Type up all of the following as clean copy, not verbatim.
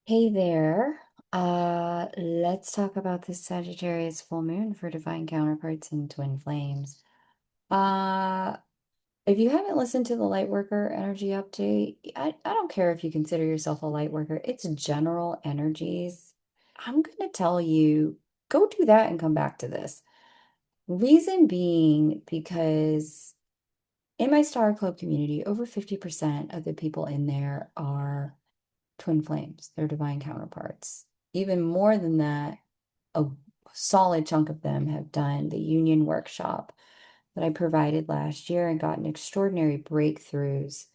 Hey there. Let's talk about this Sagittarius full moon for divine counterparts and twin flames. Uh, if you haven't listened to the light worker energy update, I don't care if you consider yourself a light worker. It's general energies. I'm gonna tell you, go do that and come back to this. Reason being, because in my Star Club community, over 50% of the people in there are twin flames, their divine counterparts. Even more than that, a solid chunk of them have done the union workshop that I provided last year and gotten extraordinary breakthroughs.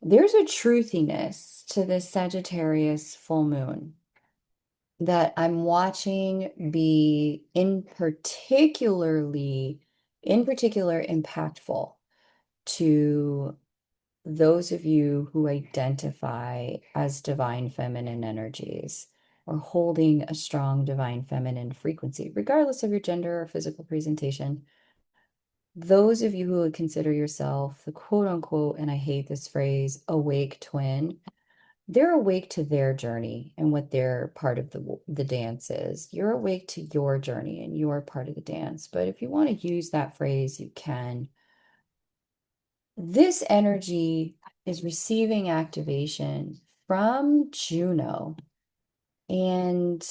There's a truthiness to this Sagittarius full moon that I'm watching be in particular impactful to those of you who identify as divine feminine energies or holding a strong divine feminine frequency, regardless of your gender or physical presentation, those of you who would consider yourself the quote unquote, and I hate this phrase, awake twin, they're awake to their journey and what their part of the dance is. You're awake to your journey and your part of the dance. But if you want to use that phrase, you can. This energy is receiving activation from Juno. And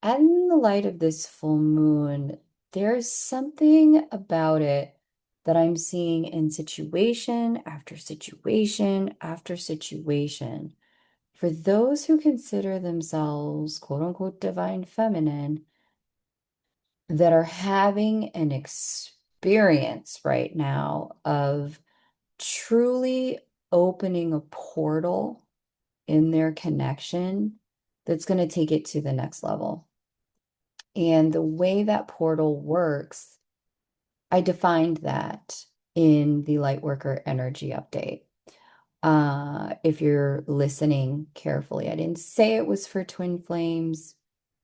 in the light of this full moon, there's something about it that I'm seeing in situation after situation after situation. For those who consider themselves quote unquote divine feminine, that are having an experience right now of truly opening a portal in their connection that's going to take it to the next level. And the way that portal works, I defined that in the Lightworker energy update. If you're listening carefully, I didn't say it was for twin flames,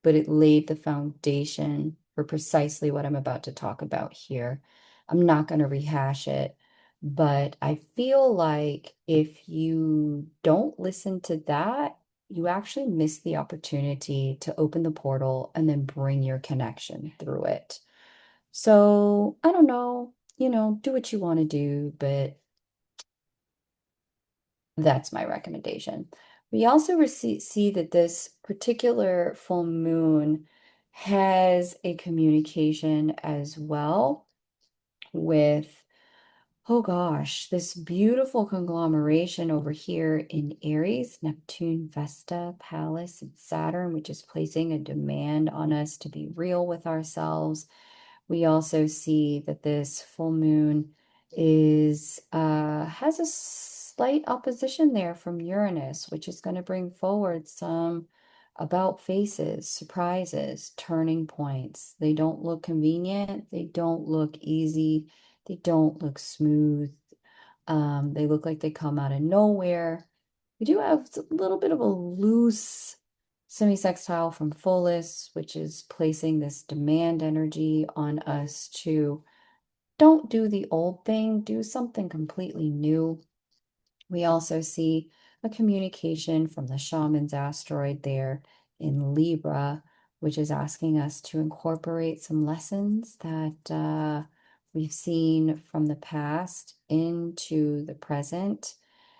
but it laid the foundation for precisely what I'm about to talk about here. I'm not going to rehash it, but I feel like if you don't listen to that, you actually miss the opportunity to open the portal and then bring your connection through it. So I don't know, do what you want to do, but that's my recommendation. We also see that this particular full moon has a communication as well with, oh gosh, this beautiful conglomeration over here in Aries, Neptune, Vesta, Pallas, and Saturn, which is placing a demand on us to be real with ourselves. We also see that this full moon is has a slight opposition there from Uranus, which is going to bring forward some about faces, surprises, turning points. They don't look convenient, they don't look easy, they don't look smooth. They look like they come out of nowhere. We do have a little bit of a loose semi-sextile from Pholus, which is placing this demand energy on us to don't do the old thing, do something completely new. We also see a communication from the shaman's asteroid there in Libra, which is asking us to incorporate some lessons that we've seen from the past into the present.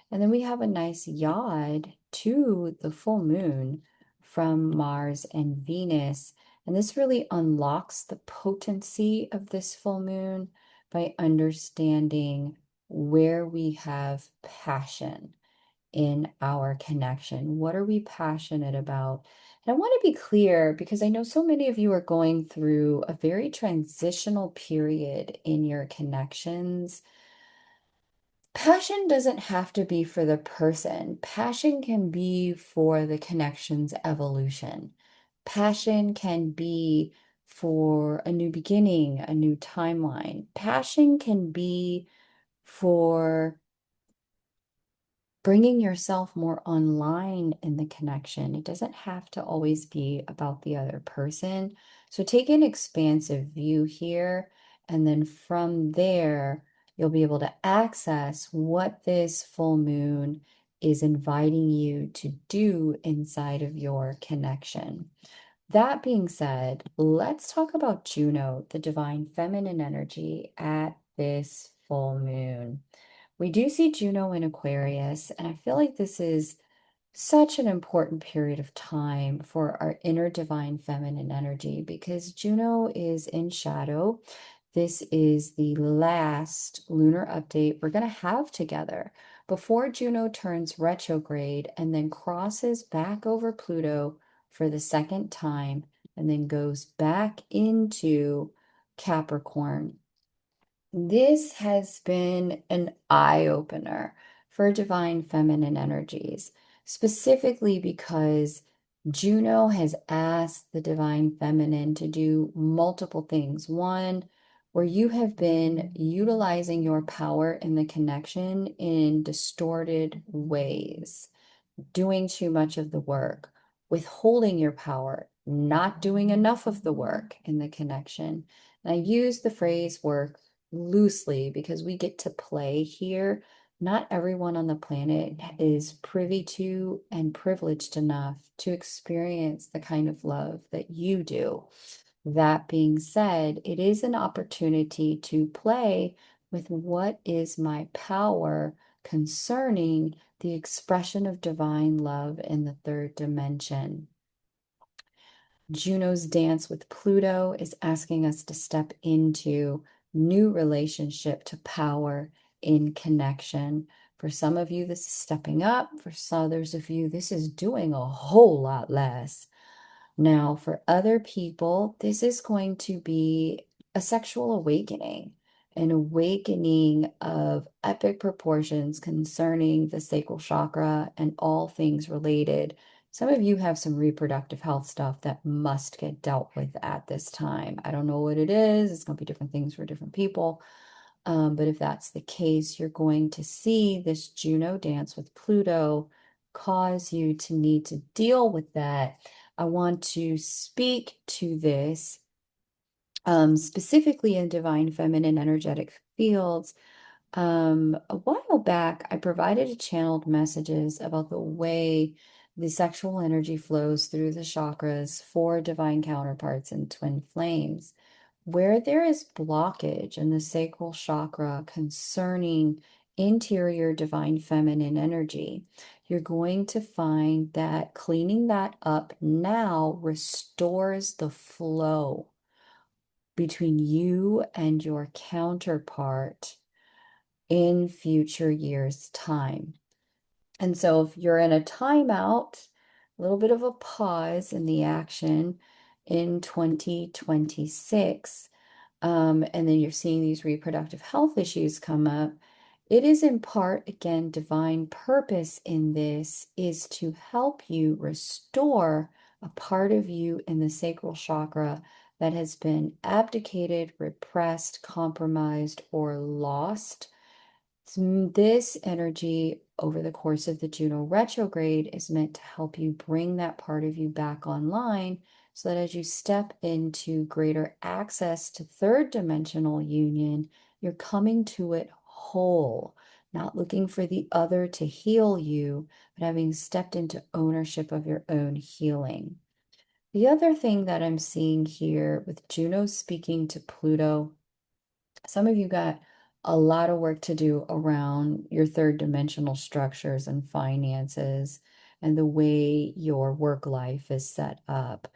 And then we have a nice yod to the full moon from Mars and Venus. And this really unlocks the potency of this full moon by understanding where we have passion in our connection. What are we passionate about? And I want to be clear because I know so many of you are going through a very transitional period in your connections. Passion doesn't have to be for the person. Passion can be for the connection's evolution. Passion can be for a new beginning, a new timeline. Passion can be for bringing yourself more online in the connection. It doesn't have to always be about the other person. So take an expansive view here, and then from there, you'll be able to access what this full moon is inviting you to do inside of your connection. That being said, let's talk about Juno, the divine feminine energy at this full moon. We do see Juno in Aquarius, and I feel like this is such an important period of time for our inner divine feminine energy because Juno is in shadow. This is the last lunar update we're going to have together before Juno turns retrograde and then crosses back over Pluto for the second time and then goes back into Capricorn. This has been an eye-opener for divine feminine energies, specifically because Juno has asked the divine feminine to do multiple things. One, where you have been utilizing your power in the connection in distorted ways, doing too much of the work, withholding your power, not doing enough of the work in the connection. And I use the phrase work loosely because we get to play here. Not everyone on the planet is privy to and privileged enough to experience the kind of love that you do. That being said, it is an opportunity to play with what is my power concerning the expression of divine love in the third dimension. Juno's dance with Pluto is asking us to step into new relationship to power in connection. For some of you, this is stepping up. For others of you, this is doing a whole lot less. Now, for other people, this is going to be a sexual awakening, an awakening of epic proportions concerning the sacral chakra and all things related. Some of you have some reproductive health stuff that must get dealt with at this time. I don't know what it is. It's going to be different things for different people. But if that's the case, you're going to see this Juno dance with Pluto cause you to need to deal with that. I want to speak to this specifically in divine feminine energetic fields. A while back, I provided channeled messages about the way the sexual energy flows through the chakras for divine counterparts and twin flames. Where there is blockage in the sacral chakra concerning interior divine feminine energy, you're going to find that cleaning that up now restores the flow between you and your counterpart in future years' time. And so if you're in a timeout, a little bit of a pause in the action in 2026, and then you're seeing these reproductive health issues come up, it is in part, again, divine purpose in this is to help you restore a part of you in the sacral chakra that has been abdicated, repressed, compromised, or lost. This energy over the course of the Juno retrograde is meant to help you bring that part of you back online so that as you step into greater access to third dimensional union, you're coming to it whole, not looking for the other to heal you, but having stepped into ownership of your own healing. The other thing that I'm seeing here with Juno speaking to Pluto, some of you got a lot of work to do around your third dimensional structures and finances and the way your work life is set up.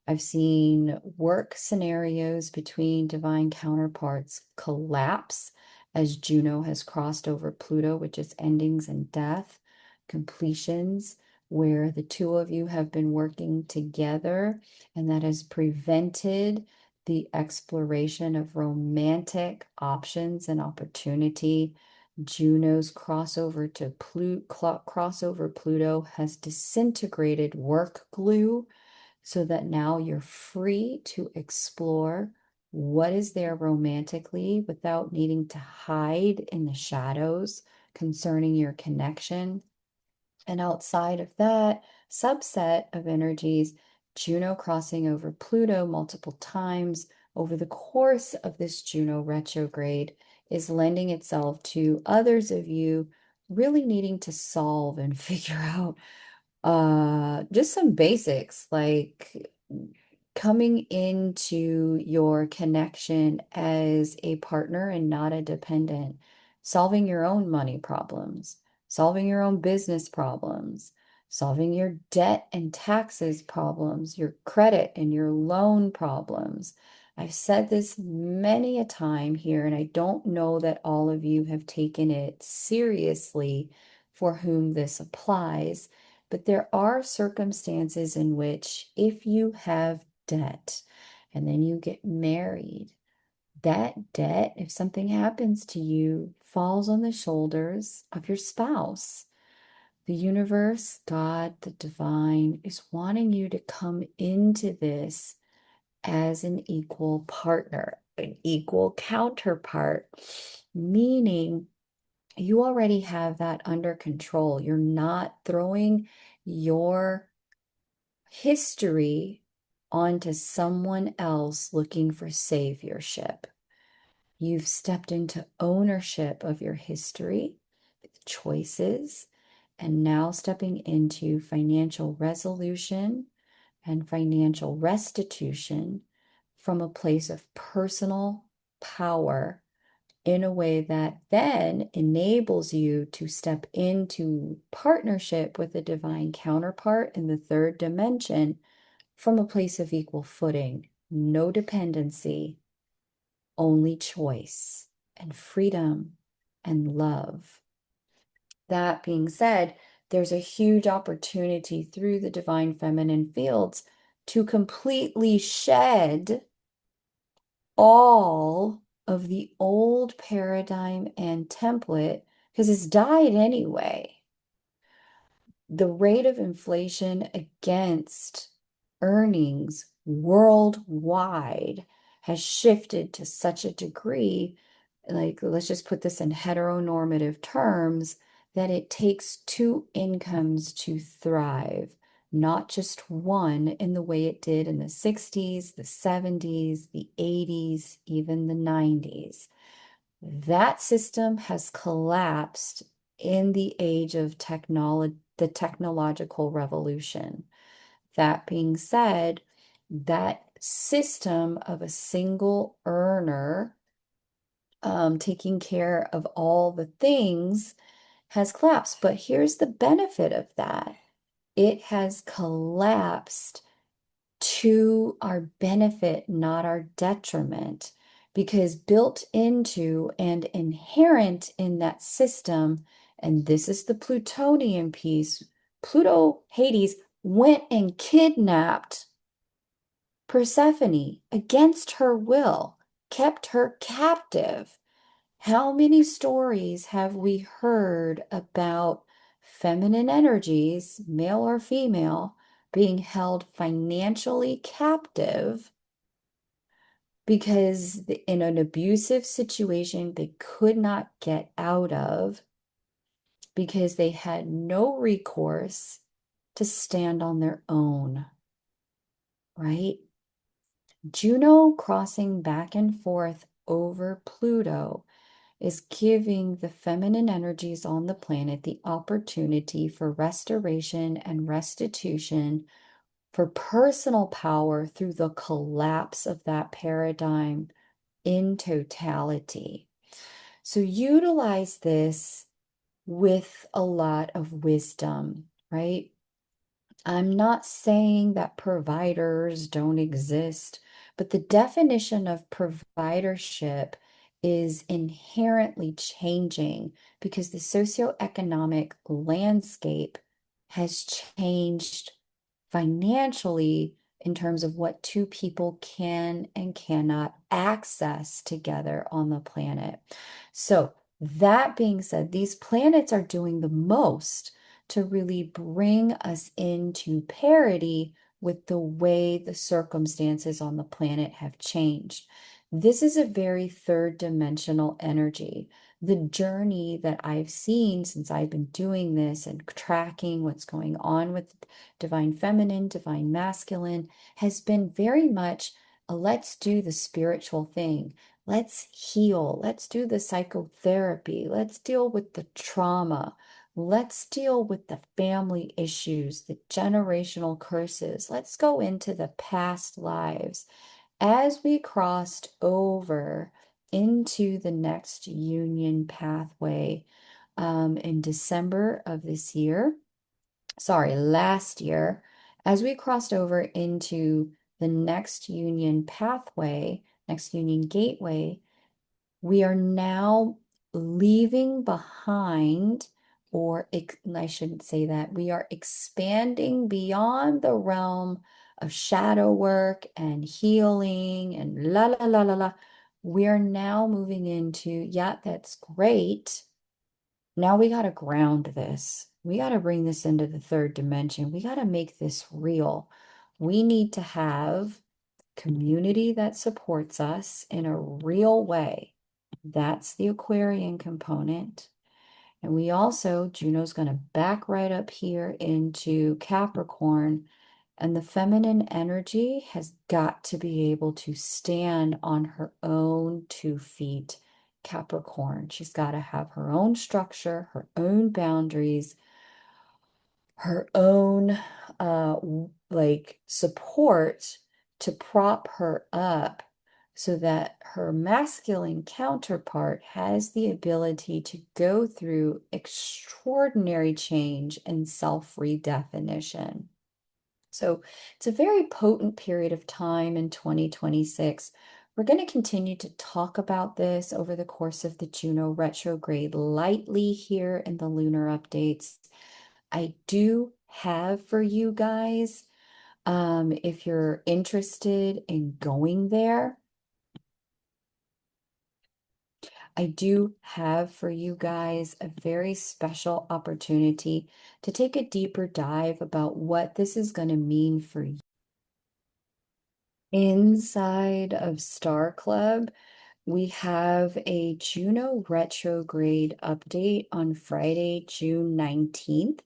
I've seen work scenarios between divine counterparts collapse as Juno has crossed over Pluto, which is endings and death, completions where the two of you have been working together, and that has prevented the exploration of romantic options and opportunity. Juno's crossover to Pluto has disintegrated work glue so that now you're free to explore what is there romantically without needing to hide in the shadows concerning your connection. And outside of that subset of energies, Juno crossing over Pluto multiple times over the course of this Juno retrograde is lending itself to others of you really needing to solve and figure out just some basics, like coming into your connection as a partner and not a dependent, solving your own money problems, solving your own business problems, solving your debt and taxes problems, your credit and your loan problems. I've said this many a time here, and I don't know that all of you have taken it seriously for whom this applies. But there are circumstances in which, if you have debt and then you get married, that debt, if something happens to you, falls on the shoulders of your spouse. The universe, God, the divine, is wanting you to come into this as an equal partner, an equal counterpart, meaning you already have that under control. You're not throwing your history onto someone else looking for saviorship. You've stepped into ownership of your history, choices, and now stepping into financial resolution and financial restitution from a place of personal power in a way that then enables you to step into partnership with a divine counterpart in the third dimension from a place of equal footing, no dependency, only choice and freedom and love. That being said, there's a huge opportunity through the divine feminine fields to completely shed all of the old paradigm and template because it's died anyway. The rate of inflation against earnings worldwide has shifted to such a degree, like let's just put this in heteronormative terms, that it takes two incomes to thrive, not just one in the way it did in the 60s, the 70s, the 80s, even the 90s. That system has collapsed in the age of the technological revolution. That being said, that system of a single earner taking care of all the things has collapsed. But here's the benefit of that. It has collapsed to our benefit, not our detriment, because built into and inherent in that system, and this is the plutonian piece, Pluto, Hades, went and kidnapped Persephone against her will, kept her captive. How many stories have we heard about feminine energies, male or female, being held financially captive because in an abusive situation they could not get out of because they had no recourse to stand on their own, right? Juno crossing back and forth over Pluto is giving the feminine energies on the planet the opportunity for restoration and restitution, for personal power through the collapse of that paradigm in totality. So utilize this with a lot of wisdom, right? I'm not saying that providers don't exist, but the definition of providership is inherently changing because the socioeconomic landscape has changed financially in terms of what two people can and cannot access together on the planet. So, that being said, these planets are doing the most to really bring us into parity with the way the circumstances on the planet have changed. This is a very third dimensional energy. The journey that I've seen since I've been doing this and tracking what's going on with divine feminine, divine masculine has been very much a let's do the spiritual thing. Let's heal. Let's do the psychotherapy. Let's deal with the trauma. Let's deal with the family issues, the generational curses. Let's go into the past lives as we crossed over into the next union pathway in December of this year. Sorry, last year, as we crossed over into the next union pathway, next union gateway, we are now leaving behind, or I shouldn't say that, we are expanding beyond the realm of shadow work and healing and la la la la la. We are now moving into, yeah, that's great. Now we got to ground this. We got to bring this into the third dimension. We got to make this real. We need to have community that supports us in a real way. That's the Aquarian component. And we also, Juno's going to back right up here into Capricorn. And the feminine energy has got to be able to stand on her own 2 feet. Capricorn. She's got to have her own structure, her own boundaries, her own like support to prop her up so that her masculine counterpart has the ability to go through extraordinary change and self-redefinition. So it's a very potent period of time in 2026. We're going to continue to talk about this over the course of the Juno retrograde lightly here in the lunar updates. I do have for you guys, if you're interested in going there, I do have for you guys a very special opportunity to take a deeper dive about what this is going to mean for you. Inside of Star Club, we have a Juno retrograde update on Friday, June 19th.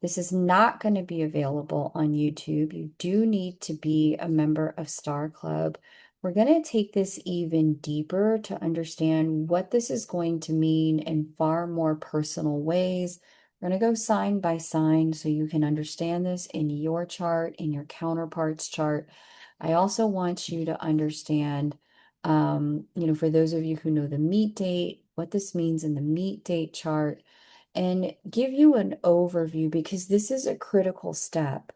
This is not going to be available on YouTube. You do need to be a member of Star Club. We're going to take this even deeper to understand what this is going to mean in far more personal ways. We're going to go sign by sign so you can understand this in your chart, in your counterparts chart. I also want you to understand, for those of you who know the meet date, what this means in the meet date chart, and give you an overview because this is a critical step.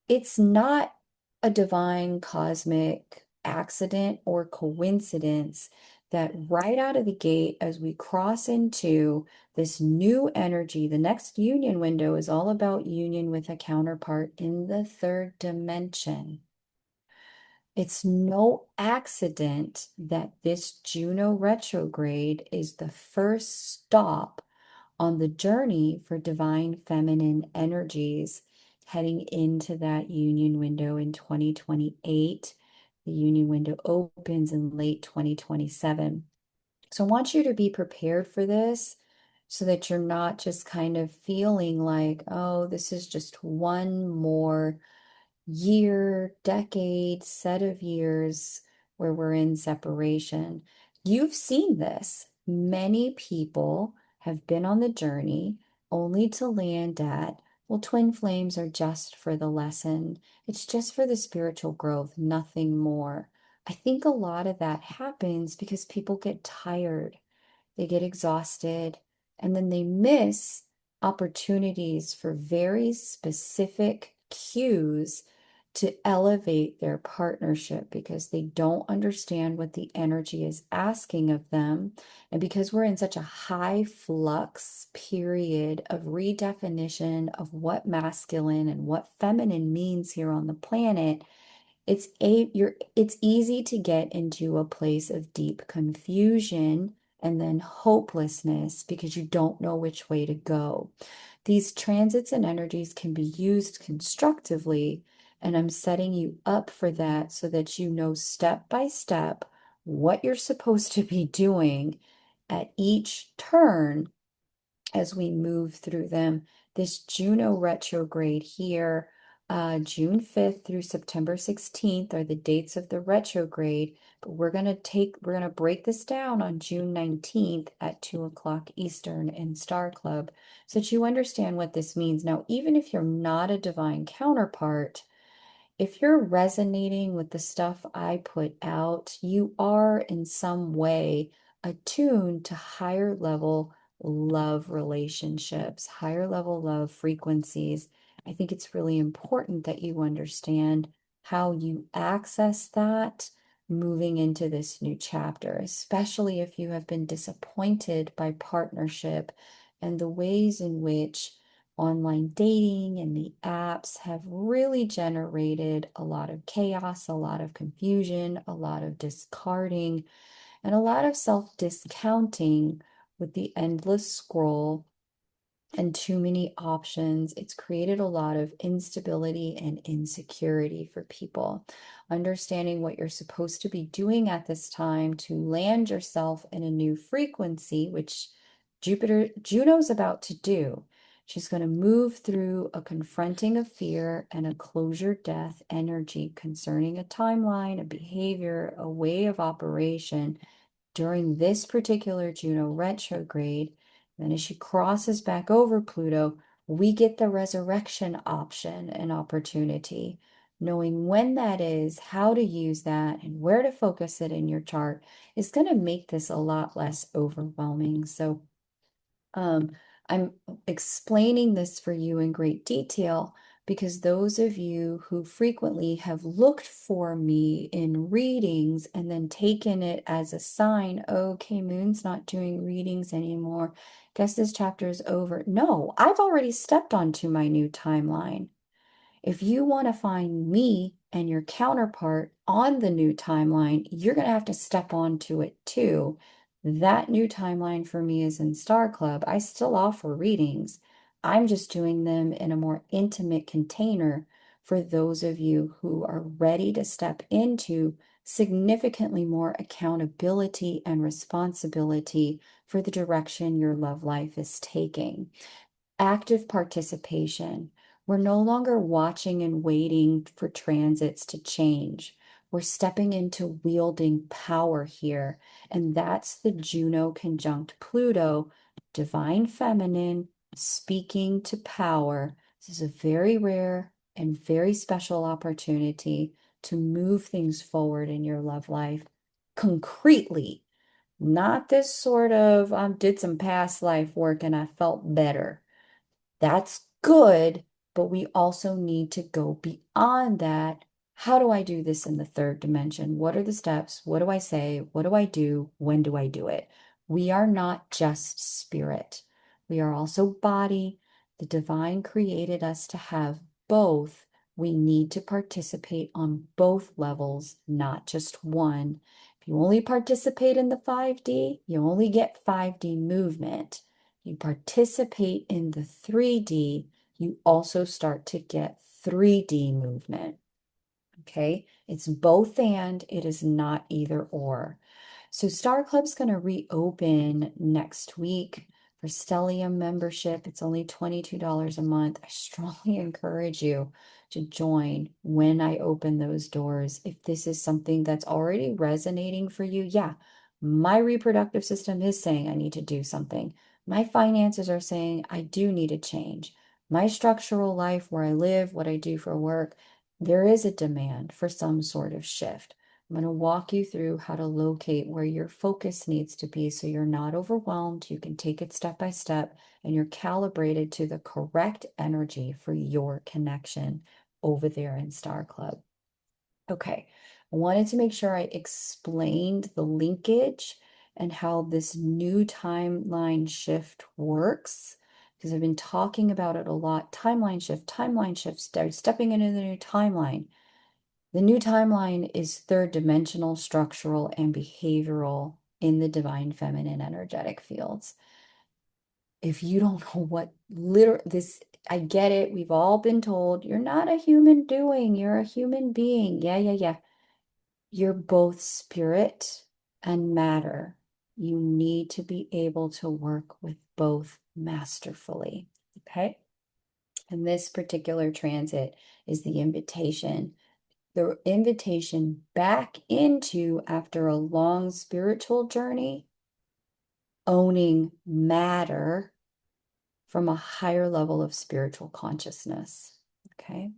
It's not a divine cosmic accident or coincidence that right out of the gate, as we cross into this new energy, the next union window is all about union with a counterpart in the third dimension. It's no accident that this Juno retrograde is the first stop on the journey for divine feminine energies heading into that union window in 2028. The union window opens in late 2027. So I want you to be prepared for this so that you're not just kind of feeling like, oh, this is just one more year, decade, set of years where we're in separation. You've seen this. Many people have been on the journey only to land at, well, twin flames are just for the lesson. It's just for the spiritual growth, nothing more. I think a lot of that happens because people get tired, they get exhausted, and then they miss opportunities for very specific cues to elevate their partnership because they don't understand what the energy is asking of them. And because we're in such a high flux period of redefinition of what masculine and what feminine means here on the planet, it's easy to get into a place of deep confusion and then hopelessness because you don't know which way to go. These transits and energies can be used constructively, and I'm setting you up for that so that you know step by step what you're supposed to be doing at each turn as we move through them. This Juno retrograde here June 5th through September 16th are the dates of the retrograde, but we're gonna break this down on June 19th at 2 o'clock Eastern in Star Club so that you understand what this means. Now, even if you're not a divine counterpart, if you're resonating with the stuff I put out, you are in some way attuned to higher level love relationships, higher level love frequencies. I think it's really important that you understand how you access that moving into this new chapter, especially if you have been disappointed by partnership and the ways in which online dating and the apps have really generated a lot of chaos, a lot of confusion, a lot of discarding, and a lot of self-discounting with the endless scroll and too many options. It's created a lot of instability and insecurity for people. Understanding what you're supposed to be doing at this time to land yourself in a new frequency, which Juno's about to do. She's going to move through a confronting of fear and a closure death energy concerning a timeline, a behavior, a way of operation during this particular Juno retrograde. Then as she crosses back over Pluto, we get the resurrection option and opportunity. Knowing when that is, how to use that, and where to focus it in your chart is going to make this a lot less overwhelming. So I'm explaining this for you in great detail because those of you who frequently have looked for me in readings and then taken it as a sign, okay, Moon's not doing readings anymore. Guess this chapter is over. No, I've already stepped onto my new timeline. If you want to find me and your counterpart on the new timeline, you're going to have to step onto it too. That new timeline for me is in Star Club. I still offer readings. I'm just doing them in a more intimate container for those of you who are ready to step into significantly more accountability and responsibility for the direction your love life is taking. Active participation. We're no longer watching and waiting for transits to change. We're stepping into wielding power here. And that's the Juno conjunct Pluto, divine feminine, speaking to power. This is a very rare and very special opportunity to move things forward in your love life concretely. Not this sort of, did some past life work and I felt better. That's good, but we also need to go beyond that. How do I do this in the third dimension? What are the steps? What do I say? What do I do? When do I do it? We are not just spirit. We are also body. The divine created us to have both. We need to participate on both levels, not just one. If you only participate in the 5D, you only get 5D movement. You participate in the 3D, you also start to get 3D movement. Okay, it's both and it is not either or. So Star Club's going to reopen next week for Stellium membership. It's only $22 a month. I strongly encourage you to join when I open those doors. If this is something that's already resonating for you, yeah, my reproductive system is saying I need to do something. My finances are saying I do need a change. My structural life, where I live, what I do for work, there is a demand for some sort of shift. I'm going to walk you through how to locate where your focus needs to be so you're not overwhelmed. You can take it step by step and you're calibrated to the correct energy for your connection over there in Star Club. Okay, I wanted to make sure I explained the linkage and how this new timeline shift works because I've been talking about it a lot. Timeline shift, stepping into the new timeline. The new timeline is third dimensional, structural, and behavioral in the divine feminine energetic fields. If you don't know what this, I get it. We've all been told you're not a human doing, you're a human being. Yeah. You're both spirit and matter. You need to be able to work with both masterfully. Okay. And this particular transit is the invitation back into, after a long spiritual journey, owning matter from a higher level of spiritual consciousness. Okay.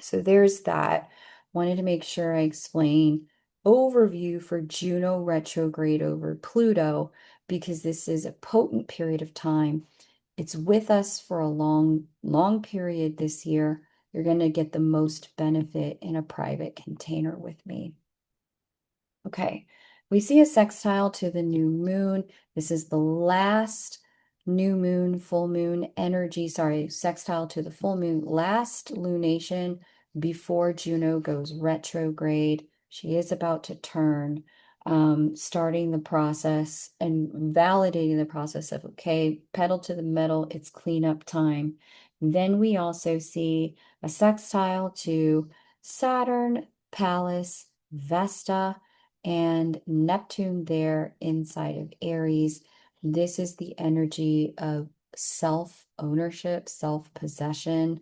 So there's that. Wanted to make sure I explain overview for Juno retrograde over Pluto, because this is a potent period of time. It's with us for a long, long period this year. You're going to get the most benefit in a private container with me. Okay, we see a sextile to the new moon. This is the last new moon, full moon energy, sorry, sextile to the full moon, last lunation before Juno goes retrograde. She is about to turn, starting the process and validating the process of, okay, pedal to the metal, it's cleanup time. Then we also see a sextile to Saturn, Pallas, Vesta, and Neptune there inside of Aries. This is the energy of self-ownership, self-possession,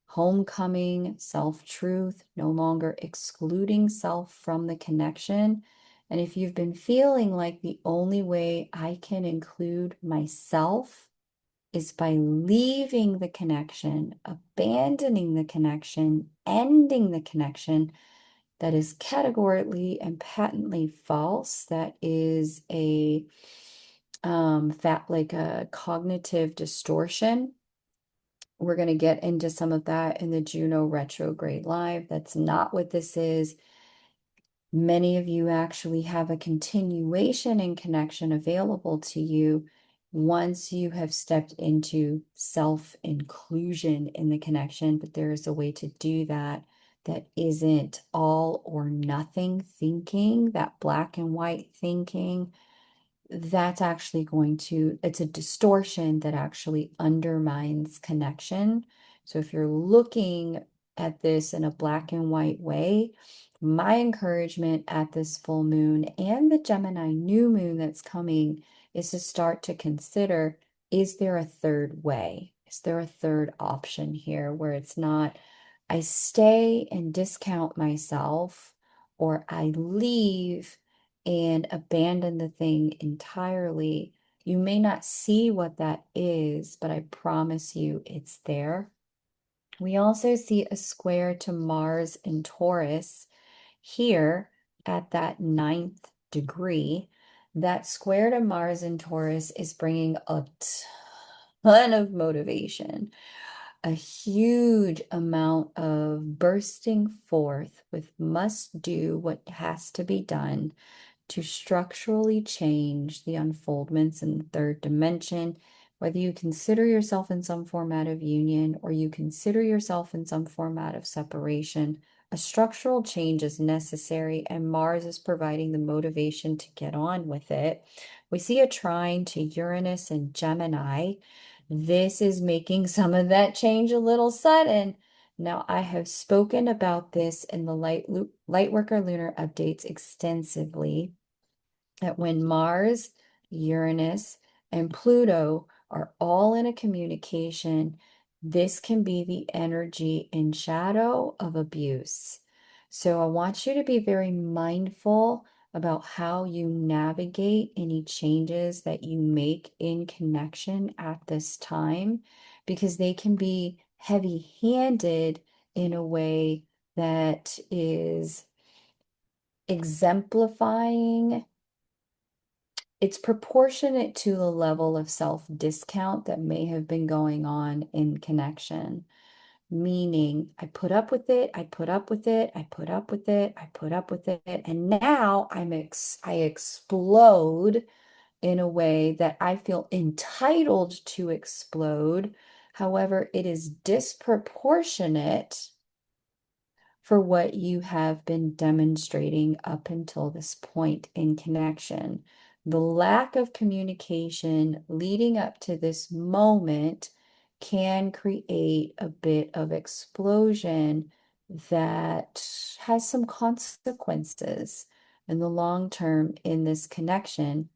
homecoming, self-truth, no longer excluding self from the connection. And if you've been feeling like the only way I can include myself is by leaving the connection, abandoning the connection, ending the connection, that is categorically and patently false. That is a like a cognitive distortion. We're going to get into some of that in the Juno retrograde live. That's not what this is. Many of you actually have a continuation and connection available to you once you have stepped into self-inclusion in the connection, but there is a way to do that that isn't all or nothing thinking, that black and white thinking. That's actually it's a distortion that actually undermines connection. So if you're looking at this in a black and white way, my encouragement at this full moon and the Gemini new moon that's coming is to start to consider, is there a third way? Is there a third option here where it's not, I stay and discount myself, or I leave and abandon the thing entirely? You may not see what that is, but I promise you it's there. We also see a square to Mars in Taurus here at that 9th degree. That square to Mars in Taurus is bringing a ton of motivation, a huge amount of bursting forth with must do what has to be done to structurally change the unfoldments in the third dimension. Whether you consider yourself in some format of union or you consider yourself in some format of separation, a structural change is necessary, and Mars is providing the motivation to get on with it. We see a trine to Uranus and Gemini. This is making some of that change a little sudden. Now, I have spoken about this in the Lightworker Lunar Updates extensively, that when Mars, Uranus, and Pluto are all in a communication, this can be the energy in shadow of abuse. So I want you to be very mindful about how you navigate any changes that you make in connection at this time, because they can be heavy-handed in a way that is exemplifying. It's proportionate to the level of self-discount that may have been going on in connection. Meaning, I put up with it, I put up with it, I put up with it, I put up with it, and now I explode in a way that I feel entitled to explode. However, it is disproportionate for what you have been demonstrating up until this point in connection. The lack of communication leading up to this moment can create a bit of explosion that has some consequences in the long term in this connection,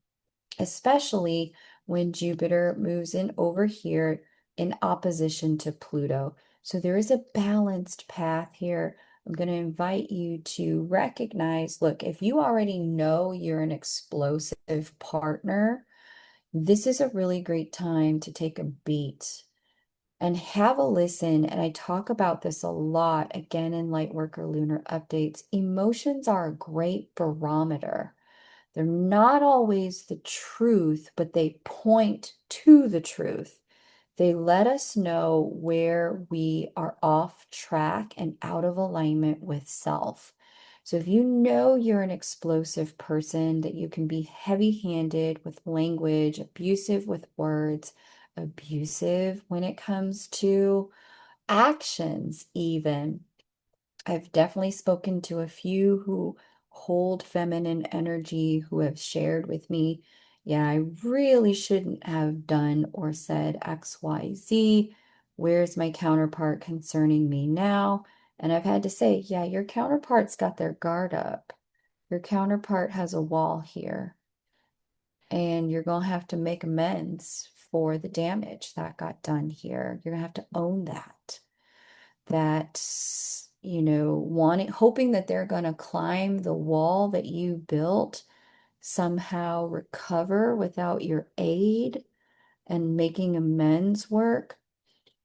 especially when Jupiter moves in over here in opposition to Pluto. So there is a balanced path here. I'm going to invite you to recognize, look, if you already know you're an explosive partner, this is a really great time to take a beat and have a listen. And I talk about this a lot again in Lightworker Lunar Updates. Emotions are a great barometer. They're not always the truth, but they point to the truth. They let us know where we are off track and out of alignment with self. So if you know you're an explosive person, that you can be heavy-handed with language, abusive with words, abusive when it comes to actions, even. I've definitely spoken to a few who hold feminine energy who have shared with me, yeah, I really shouldn't have done or said XYZ. Where's my counterpart concerning me now? And I've had to say, yeah, your counterpart's got their guard up. Your counterpart has a wall here, and you're going to have to make amends for the damage that got done here. You're going to have to own that. Wanting, hoping that they're going to climb the wall that you built, somehow recover without your aid, and making amends work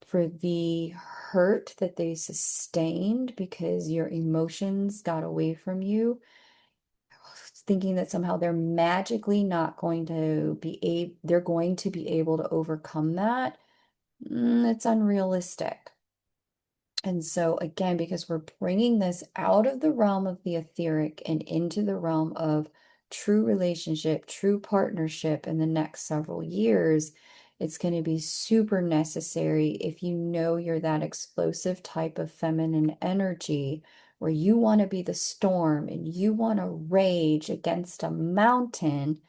for the hurt that they sustained because your emotions got away from you, thinking that somehow they're magically not going to they're going to be able to overcome that. It's unrealistic. And so, again, because we're bringing this out of the realm of the etheric and into the realm of true relationship, true partnership in the next several years, it's going to be super necessary if you know you're that explosive type of feminine energy where you want to be the storm and you want to rage against a mountain.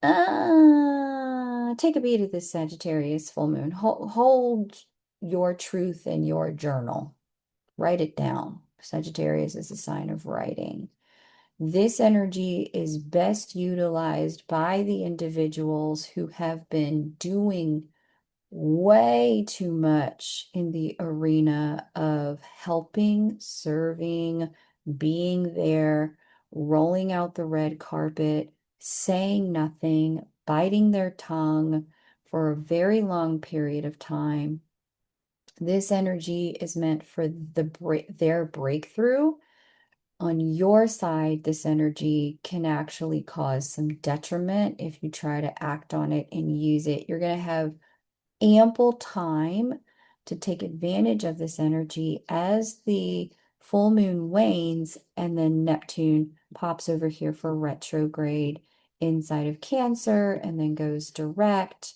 Take a beat at this Sagittarius full moon. Hold your truth in your journal. Write it down. Sagittarius is a sign of writing. This energy is best utilized by the individuals who have been doing way too much in the arena of helping, serving, being there, rolling out the red carpet, saying nothing, biting their tongue for a very long period of time. This energy is meant for their breakthrough. On your side, this energy can actually cause some detriment if you try to act on it and use it. You're going to have ample time to take advantage of this energy as the full moon wanes, and then Neptune pops over here for retrograde inside of Cancer and then goes direct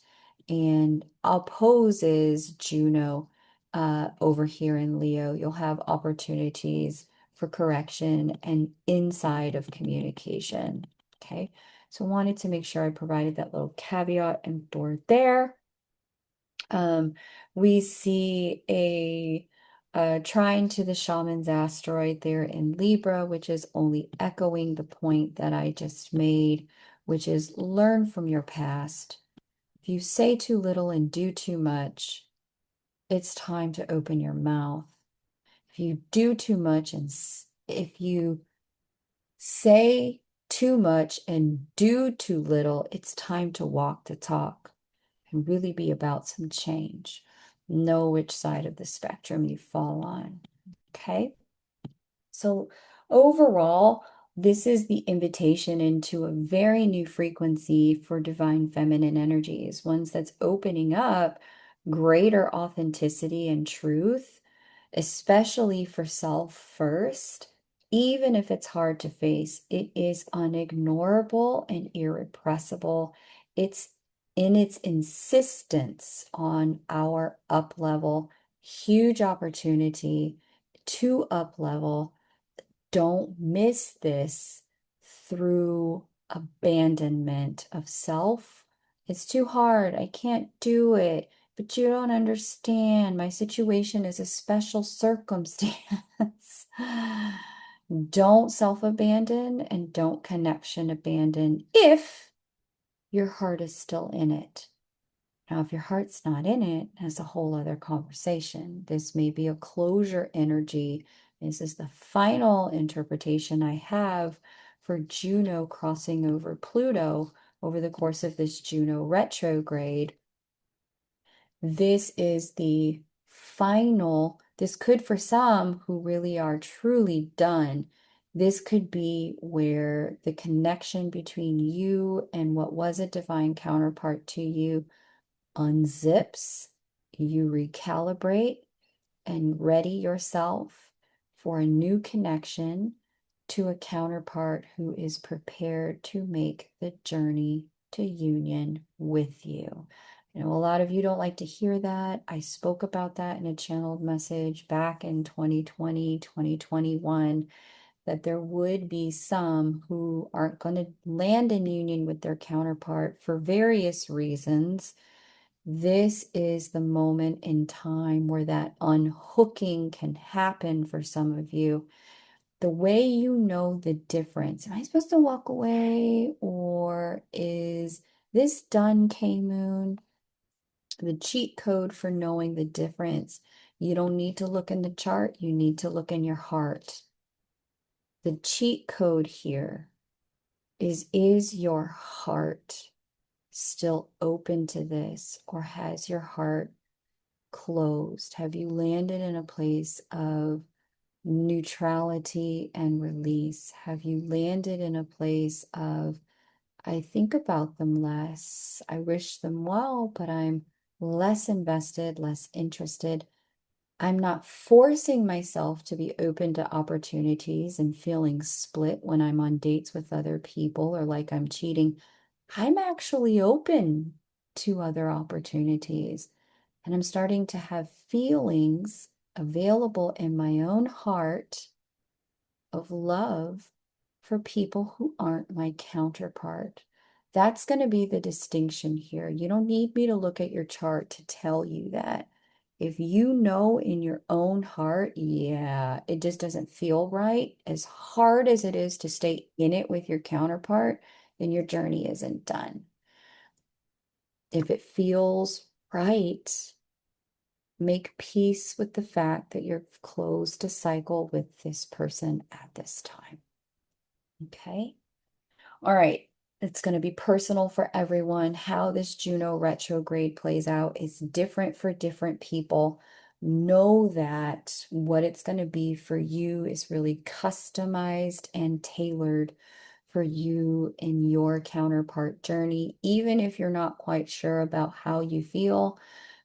and opposes Juno over here in Leo. You'll have opportunities for correction and inside of communication. Okay, so I wanted to make sure I provided that little caveat and door there. We see a trine to the shaman's asteroid there in Libra, which is only echoing the point that I just made, which is learn from your past. If you say too little and do too much, it's time to open your mouth. If you do too much and if you say too much and do too little, it's time to walk the talk and really be about some change. Know which side of the spectrum you fall on. Okay. So overall, this is the invitation into a very new frequency for divine feminine energies, ones that's opening up greater authenticity and truth, especially for self first. Even if it's hard to face, it is unignorable and irrepressible. It's in its insistence on our up level, huge opportunity to up level. Don't miss this through abandonment of self. It's too hard. I can't do it. But you don't understand. My situation is a special circumstance. Don't self-abandon and don't connection abandon if your heart is still in it. Now, if your heart's not in it, that's a whole other conversation. This may be a closure energy. This is the final interpretation I have for Juno crossing over Pluto over the course of this Juno retrograde. This is the final, this could, for some who really are truly done, this could be where the connection between you and what was a divine counterpart to you unzips, you recalibrate, and ready yourself for a new connection to a counterpart who is prepared to make the journey to union with you. You know, a lot of you don't like to hear that. I spoke about that in a channeled message back in 2020, 2021, that there would be some who aren't going to land in union with their counterpart for various reasons. This is the moment in time where that unhooking can happen for some of you. The way you know the difference, am I supposed to walk away, or is this done, K-Moon? The cheat code for knowing the difference. You don't need to look in the chart, you need to look in your heart. The cheat code here is your heart still open to this, or has your heart closed? Have you landed in a place of neutrality and release? Have you landed in a place of, I think about them less, I wish them well, but I'm less invested, less interested. I'm not forcing myself to be open to opportunities and feeling split when I'm on dates with other people or like I'm cheating. I'm actually open to other opportunities. And I'm starting to have feelings available in my own heart of love for people who aren't my counterpart. That's going to be the distinction here. You don't need me to look at your chart to tell you that. If you know in your own heart, yeah, it just doesn't feel right, as hard as it is to stay in it with your counterpart, then your journey isn't done. If it feels right, make peace with the fact that you've closed a cycle with this person at this time. Okay. All right. It's going to be personal for everyone. How this Juno retrograde plays out is different for different people. Know that what it's going to be for you is really customized and tailored for you in your counterpart journey, even if you're not quite sure about how you feel,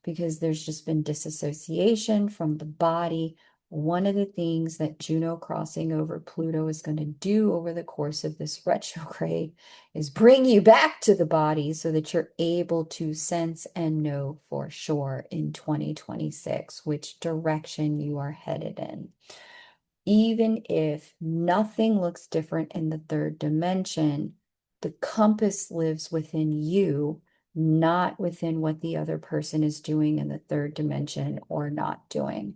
because there's just been disassociation from the body. One of the things that Juno crossing over Pluto is going to do over the course of this retrograde is bring you back to the body so that you're able to sense and know for sure in 2026 which direction you are headed in. Even if nothing looks different in the third dimension, the compass lives within you, not within what the other person is doing in the third dimension or not doing.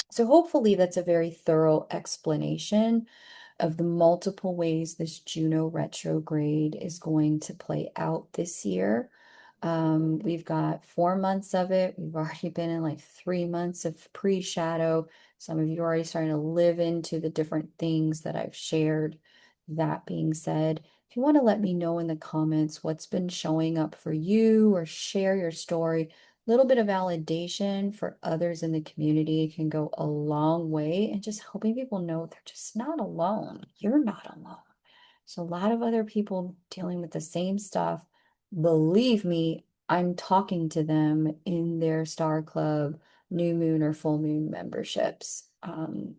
So hopefully that's a very thorough explanation of the multiple ways this Juno retrograde is going to play out this year. We've got 4 months of it. We've already been in like 3 months of pre-shadow. Some of you are already starting to live into the different things that I've shared. That being said, if you want to let me know in the comments what's been showing up for you or share your story, a little bit of validation for others in the community can go a long way, and just helping people know they're just not alone. You're not alone. So a lot of other people dealing with the same stuff. Believe me, I'm talking to them in their Star Club, new moon or full moon memberships.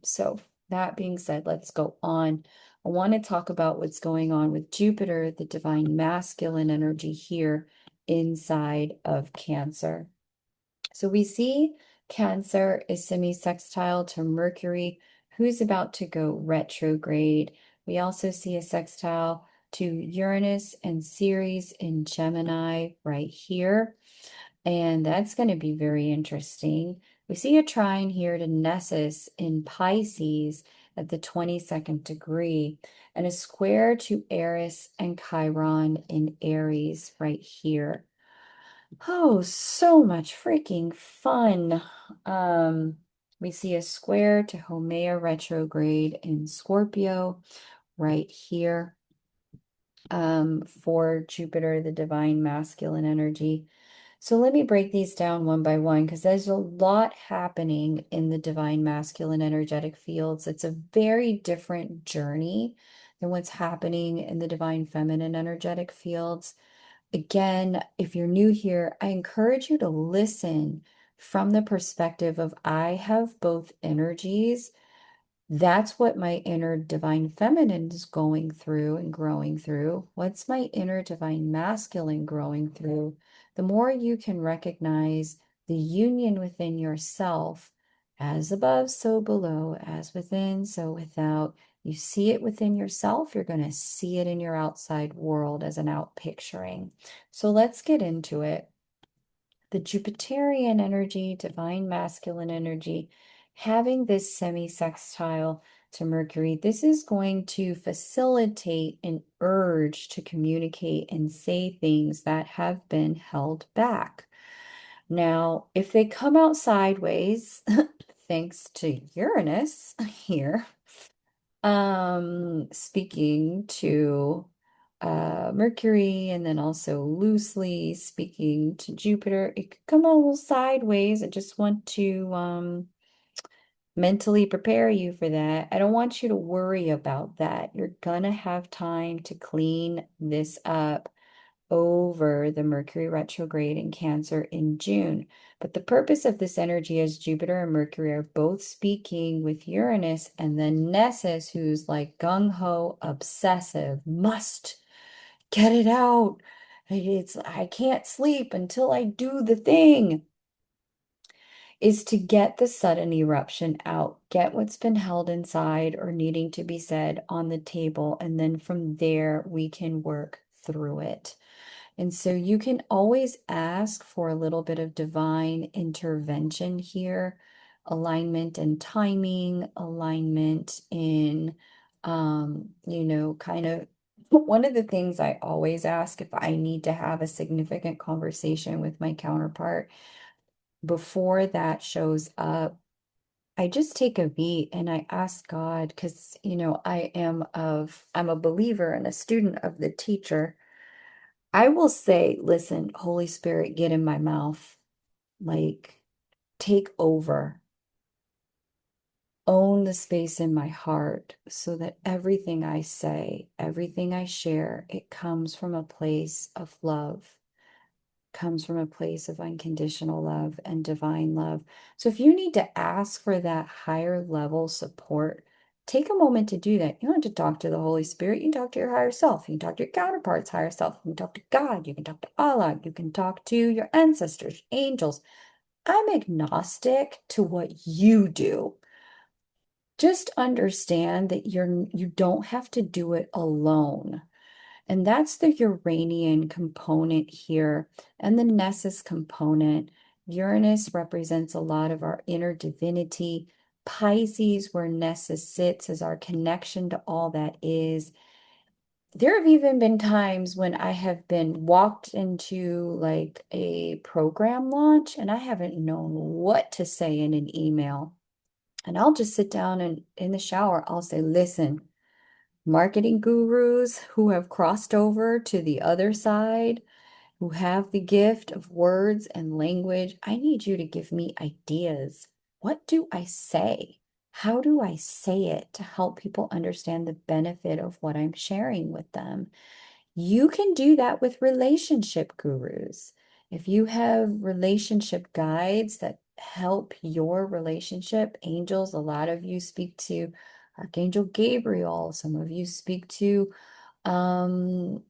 So that being said, let's go on. I want to talk about what's going on with Jupiter, the divine masculine energy here inside of Cancer. So we see Cancer is semi-sextile to Mercury, who's about to go retrograde. We also see a sextile to Uranus and Ceres in Gemini right here. And that's going to be very interesting. We see a trine here to Nessus in Pisces at the 22nd degree, and a square to Eris and Chiron in Aries right here. Oh, so much freaking fun. Um, we see a square to Haumea retrograde in Scorpio right here, for Jupiter, the divine masculine energy. So let me break these down one by one because there's a lot happening in the divine masculine energetic fields. It's a very different journey than what's happening in the divine feminine energetic fields. Again, if you're new here, I encourage you to listen from the perspective of I have both energies. That's what my inner divine feminine is going through and growing through. What's my inner divine masculine growing through? The more you can recognize the union within yourself, as above, so below, as within, so without. You see it within yourself, you're going to see it in your outside world as an out picturing. So let's get into it. The Jupiterian energy, divine masculine energy, having this semi-sextile to Mercury, this is going to facilitate an urge to communicate and say things that have been held back. Now, if they come out sideways, thanks to Uranus here, speaking to Mercury and then also loosely speaking to Jupiter, it could come a little sideways. I just want to mentally prepare you for that. I don't want you to worry about that. You're gonna have time to clean this up over the Mercury retrograde in Cancer in June. But the purpose of this energy is Jupiter and Mercury are both speaking with Uranus, and then Nessus, who's like gung-ho, obsessive, must get it out. I can't sleep until I do the thing, is to get the sudden eruption out, get what's been held inside or needing to be said on the table, and then from there we can work through it. And so you can always ask for a little bit of divine intervention here, alignment and timing, alignment in, kind of one of the things I always ask if I need to have a significant conversation with my counterpart before that shows up. I just take a beat and I ask God, because, I'm a believer and a student of the teacher. I will say, listen, Holy Spirit, get in my mouth, like take over, own the space in my heart so that everything I say, everything I share, it comes from a place of love, comes from a place of unconditional love and divine love. So if you need to ask for that higher level support, take a moment to do that. You don't have to talk to the Holy Spirit. You can talk to your higher self. You can talk to your counterparts, higher self. You can talk to God. You can talk to Allah. You can talk to your ancestors, angels. I'm agnostic to what you do. Just understand that you don't have to do it alone. And that's the Uranian component here and the Nessus component. Uranus represents a lot of our inner divinity. Pisces, where Nessus sits, is our connection to all that is. There have even been times when I have been walked into like a program launch and I haven't known what to say in an email. And I'll just sit down and in the shower, I'll say, listen, marketing gurus who have crossed over to the other side, who have the gift of words and language, I need you to give me ideas. What do I say? How do I say it to help people understand the benefit of what I'm sharing with them? You can do that with relationship gurus. If you have relationship guides that help your relationship, angels, a lot of you speak to Archangel Gabriel, some of you speak to, Mary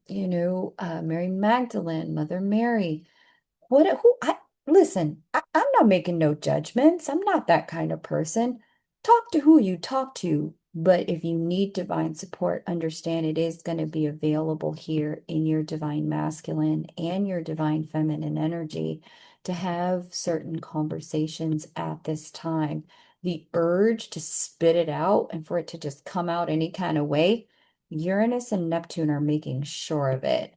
Magdalene, Mother Mary. Listen, I'm not making no judgments. I'm not that kind of person. Talk to who you talk to. But if you need divine support, understand it is going to be available here in your divine masculine and your divine feminine energy to have certain conversations at this time. The urge to spit it out and for it to just come out any kind of way, Uranus and Neptune are making sure of it.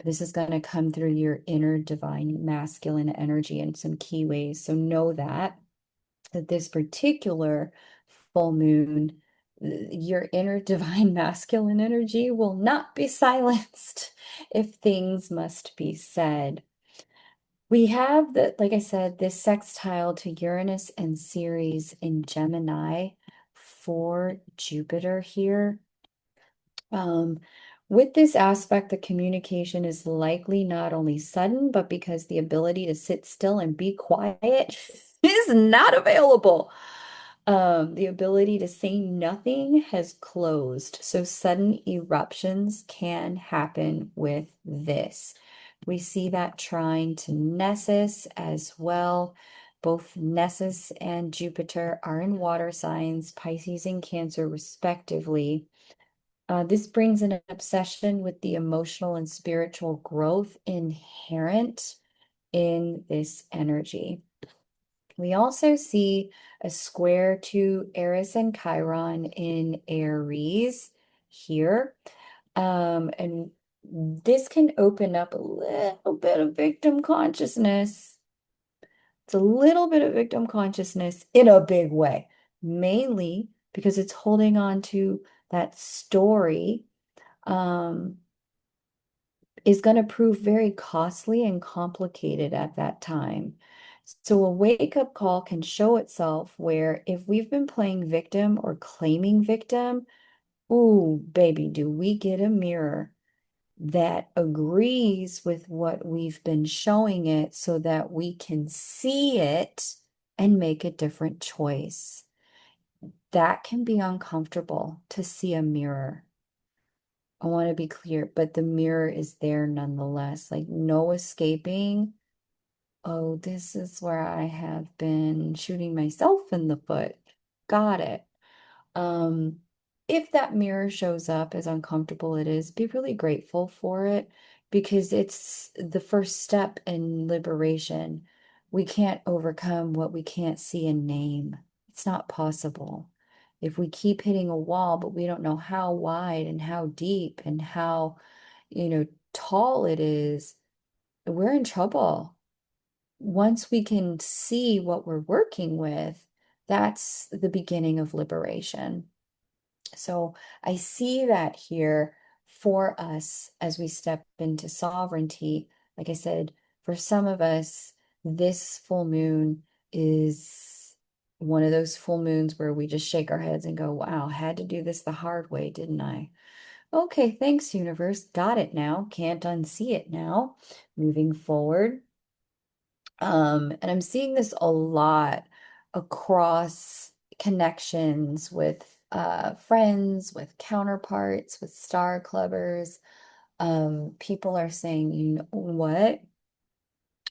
This is going to come through your inner divine masculine energy in some key ways. So know that this particular full moon, your inner divine masculine energy will not be silenced if things must be said. We have the, like I said, this sextile to Uranus and Ceres in Gemini for Jupiter here. Um, with this aspect, the communication is likely not only sudden, but because the ability to sit still and be quiet is not available. The ability to say nothing has closed, so sudden eruptions can happen with this. We see that trying to Nessus as well. Both Nessus and Jupiter are in water signs, Pisces and Cancer, respectively. This brings an obsession with the emotional and spiritual growth inherent in this energy. We also see a square to Eris and Chiron in Aries here. And this can open up a little bit of victim consciousness. It's a little bit of victim consciousness in a big way, mainly because it's holding on to that story um, is going to prove very costly and complicated at that time. So a wake-up call can show itself where if we've been playing victim or claiming victim, ooh, baby, do we get a mirror that agrees with what we've been showing it so that we can see it and make a different choice. That can be uncomfortable to see a mirror. I want to be clear, but the mirror is there nonetheless. Like no escaping. Oh, this is where I have been shooting myself in the foot. Got it. Um, if that mirror shows up, as uncomfortable it is, be really grateful for it because it's the first step in liberation. We can't overcome what we can't see and name. It's not possible. If we keep hitting a wall, but we don't know how wide and how deep and how, tall it is, we're in trouble. Once we can see what we're working with, that's the beginning of liberation. So I see that here for us as we step into sovereignty. Like I said, for some of us, this full moon is one of those full moons where we just shake our heads and go, wow, had to do this the hard way, didn't I? Okay, thanks, universe. Got it now. Can't unsee it now. Moving forward. And I'm seeing this a lot across connections with friends, with counterparts, with star clubbers. People are saying, you know what?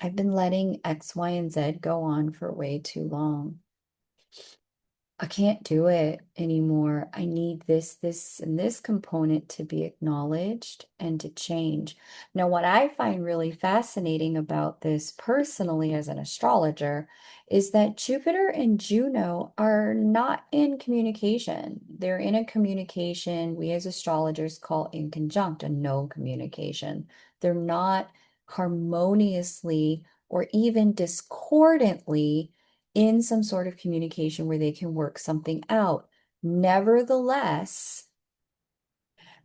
I've been letting X, Y, and Z go on for way too long. I can't do it anymore. I need this, and this component to be acknowledged and to change. Now, what I find really fascinating about this personally as an astrologer is that Jupiter and Juno are not in communication. They're in a communication we as astrologers call inconjunct, a no communication. They're not harmoniously or even discordantly in some sort of communication where they can work something out. Nevertheless,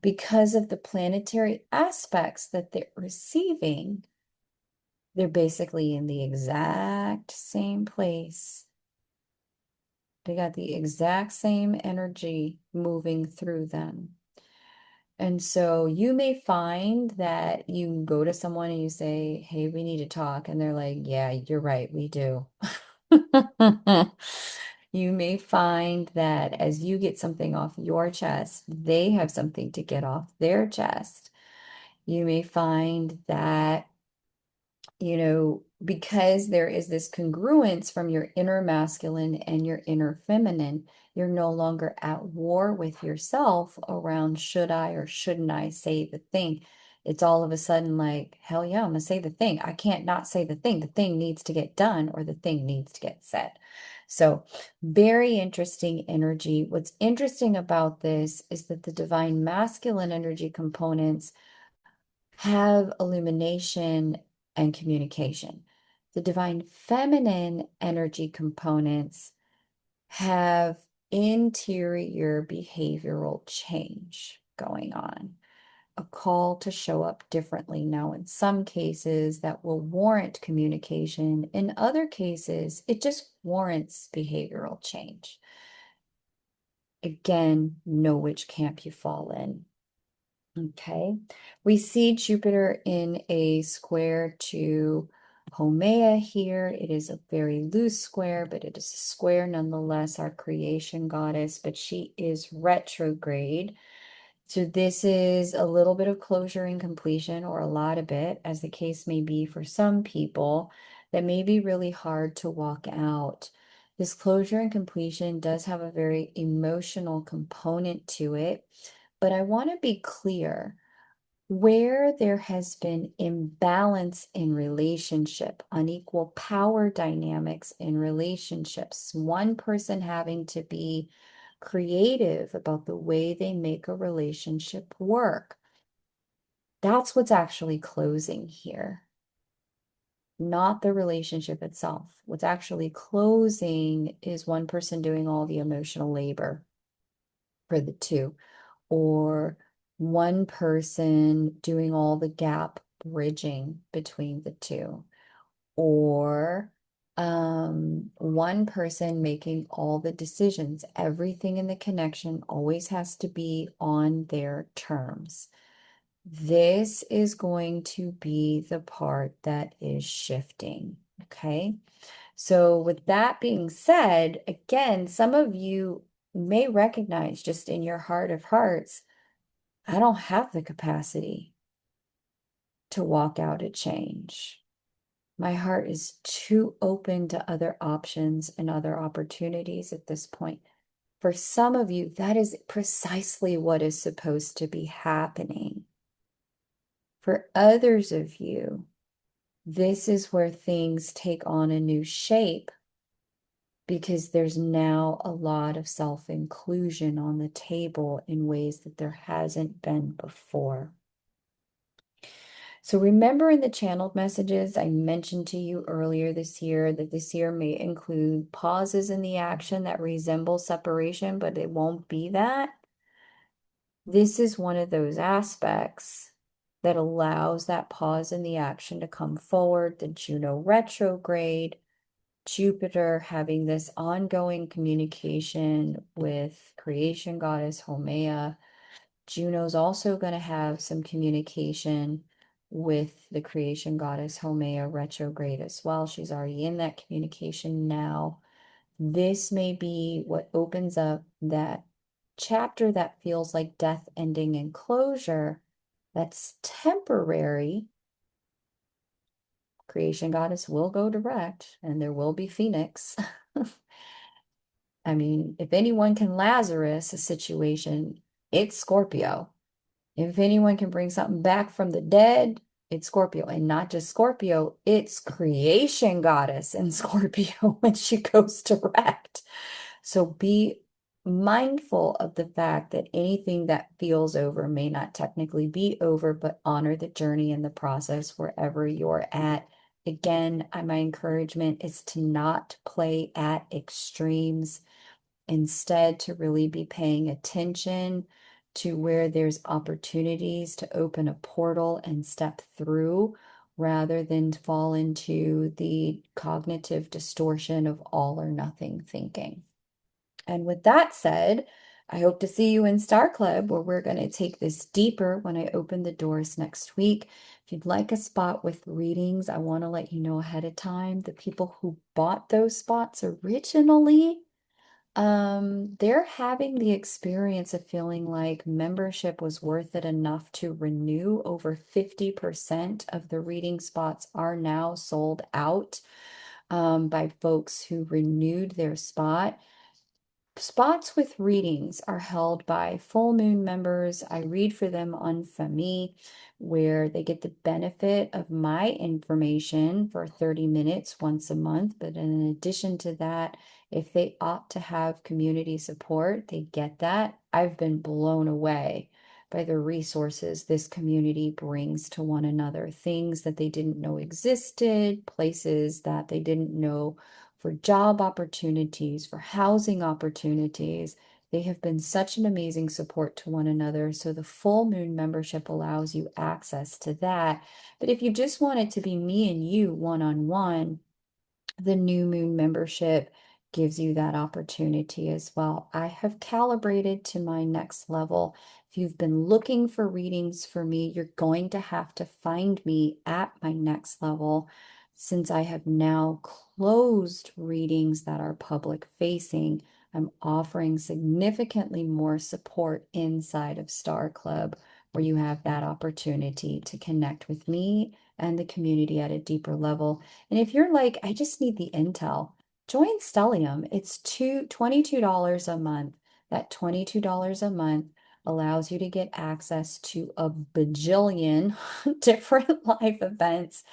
because of the planetary aspects that they're receiving, they're basically in the exact same place. They got the exact same energy moving through them. And so you may find that you go to someone and you say, hey, we need to talk. And they're like, yeah, you're right, we do. You may find that as you get something off your chest, they have something to get off their chest. You may find that because there is this congruence from your inner masculine and your inner feminine, you're no longer at war with yourself around should I or shouldn't I say the thing. It's all of a sudden like, hell yeah, I'm gonna say the thing. I can't not say the thing. The thing needs to get done or the thing needs to get said. So, very interesting energy. What's interesting about this is that the divine masculine energy components have illumination and communication. The divine feminine energy components have interior behavioral change going on, a call to show up differently. Now, in some cases, that will warrant communication. In other cases, it just warrants behavioral change. Again, know which camp you fall in. Okay, we see Jupiter in a square to Haumea here. It is a very loose square, but it is a square nonetheless, our creation goddess, but she is retrograde. So this is a little bit of closure and completion, or a lot of it, as the case may be for some people, that may be really hard to walk out. This closure and completion does have a very emotional component to it, but I want to be clear. Where there has been imbalance in relationship, unequal power dynamics in relationships, one person having to be creative about the way they make a relationship work, that's what's actually closing here, not the relationship itself. What's actually closing is one person doing all the emotional labor for the two, or one person doing all the gap bridging between the two, or one person making all the decisions. Everything in the connection always has to be on their terms. This is going to be the part that is shifting. Okay. So, with that being said, again, some of you may recognize just in your heart of hearts, I don't have the capacity to walk out a change. My heart is too open to other options and other opportunities at this point. For some of you, that is precisely what is supposed to be happening. For others of you, this is where things take on a new shape, because there's now a lot of self-inclusion on the table in ways that there hasn't been before. So remember, in the channeled messages, I mentioned to you earlier this year that this year may include pauses in the action that resemble separation, but it won't be that. This is one of those aspects that allows that pause in the action to come forward. The Juno retrograde, Jupiter having this ongoing communication with creation goddess Haumea. Juno's also going to have some communication with the creation goddess Haumea retrograde as well. She's already in that communication now. This may be what opens up that chapter that feels like death, ending, and closure that's temporary. Creation goddess will go direct, and there will be Phoenix. I mean, if anyone can Lazarus a situation, it's Scorpio. If anyone can bring something back from the dead, it's Scorpio. And not just Scorpio, it's creation goddess in Scorpio when she goes direct. So be mindful of the fact that anything that feels over may not technically be over, but honor the journey and the process wherever you're at. Again, my encouragement is to not play at extremes. Instead, to really be paying attention to where there's opportunities to open a portal and step through, rather than fall into the cognitive distortion of all or nothing thinking. And with that said, I hope to see you in Star Club, where we're going to take this deeper when I open the doors next week. If you'd like a spot with readings, I want to let you know ahead of time. The people who bought those spots originally, they're having the experience of feeling like membership was worth it enough to renew. Over 50% of the reading spots are now sold out by folks who renewed their spot. Spots with readings are held by full moon members. I read for them on Famille, where they get the benefit of my information for 30 minutes once a month. But in addition to that, if they opt to have community support, they get that. I've been blown away by the resources this community brings to one another, things that they didn't know existed, places that they didn't know for job opportunities, for housing opportunities. They have been such an amazing support to one another. So the full moon membership allows you access to that. But if you just want it to be me and you one-on-one, the new moon membership gives you that opportunity as well. I have calibrated to my next level. If you've been looking for readings for me, you're going to have to find me at my next level, since I have now closed readings that are public facing. I'm offering significantly more support inside of Star Club, where you have that opportunity to connect with me and the community at a deeper level. And if you're like, I just need the intel, join Stellium. It's $22 a month. That $22 a month allows you to get access to a bajillion different live events.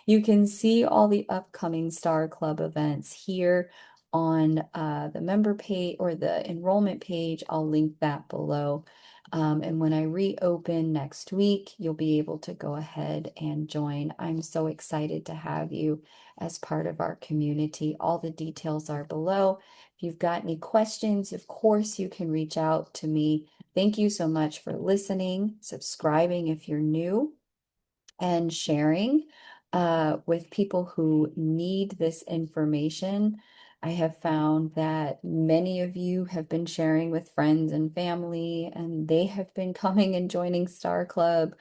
You can see all the upcoming Star Club events here on the member page or the enrollment page. I'll link that below. And when I reopen next week, you'll be able to go ahead and join. I'm so excited to have you as part of our community. All the details are below. If you've got any questions, of course, you can reach out to me. Thank you so much for listening, subscribing if you're new, and sharing with people who need this information. I have found that many of you have been sharing with friends and family, and they have been coming and joining Star Club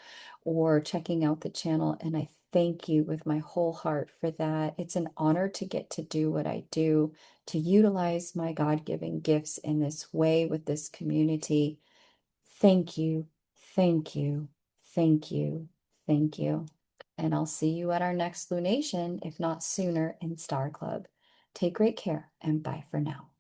or checking out the channel. And I thank you with my whole heart for that. It's an honor to get to do what I do, to utilize my God-given gifts in this way with this community. Thank you, thank you, thank you, thank you. And I'll see you at our next lunation, if not sooner, in Star Club. Take great care and bye for now.